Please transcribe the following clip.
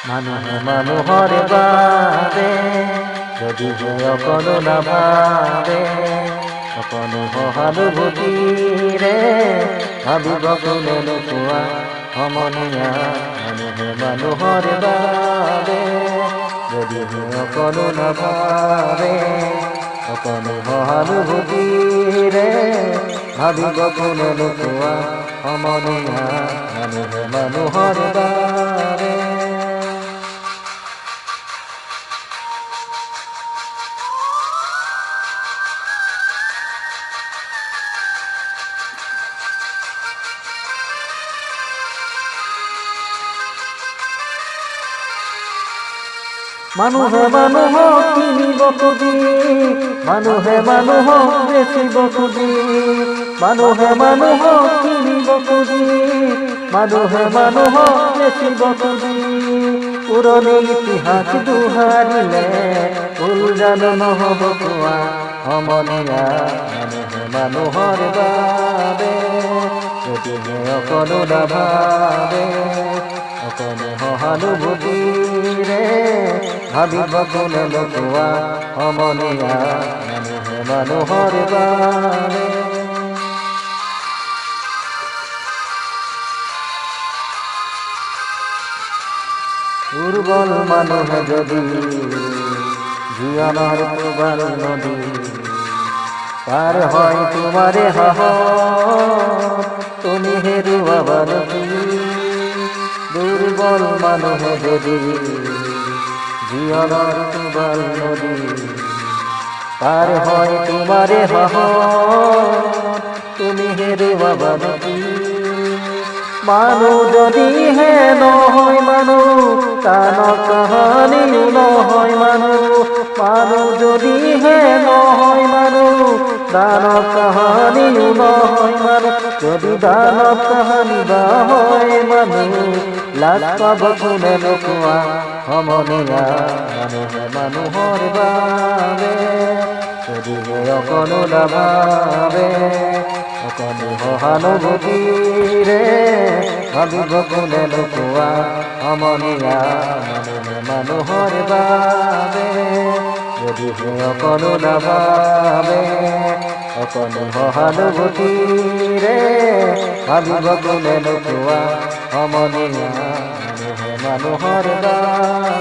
মানুহে মানুহৰ বাবে যদিহে অকণো নাভাবে, অকণো সহানুভূতিৰে ভাবিব কোনে নোপোৱা সমনীয়া। মানুহে মানুহৰ বাবে যদিহে অকণো নাভাবে, অকণো সহানুভূতিৰে ভাবিব কোনে নোপোৱা সমনীয়া। মানুহে মানুহৰ বাবে মানুহে মানুহক কিনিব খুজি, মানুহে মানুহক বেচিব খুজি, মানুহে মানুহক কিনিব খুজি, মানুহে মানুহক বেচিব খুজি। পুৰণি ইতিহাস দোহাৰিলে ভুল জানো নহ'ব কোৱা সমনীয়া। মানুহে মানুহৰ বাবে যদিহে অকণো নাভাবে, অকণো সহানুভূতিৰে ভাবিব কোনে নোপোৱা সমনীয়া। মানুহে মানুহৰ বাবে দুৰ্বল মানুহে যদি জীৱনৰ প্ৰবাল নদী পাৰ হয় তোমাৰে সাহস, তুমি হেৰুৱাবাৰ কি? দুৰ্বল মানুহে যদি জীৱনৰ প্ৰবাল নদী পাৰ হয় তোমাৰে সাহস, তুমি হেৰুৱাবাৰ কি? মানুহ যদিহে নহয় মানুহ, কাণৰ কাহানিও নহয় মানুহ। মানুহ যদিহে নহয় মানুহ, দানৱ কাহানিও নহয় মানুহ। যদি দানৱ কাহানি বা হয় মানুহ, লাজ পাব কোনে নোপোৱা সমনীয়া। মানুহে মানুহৰ বাবে যদিহে অকণো নাভাবে, অকণো সহানুভূতিৰে ভাবিব কোনে নোপোৱা সমনীয়া। মানুহে মানুহৰ বাবে যদিহে অকণো নাভাবে, অকণো সহানুভূতিৰে ভাবিব কোনে নোপোৱা সমনীয়া। মানুহে মানুহৰ বাবে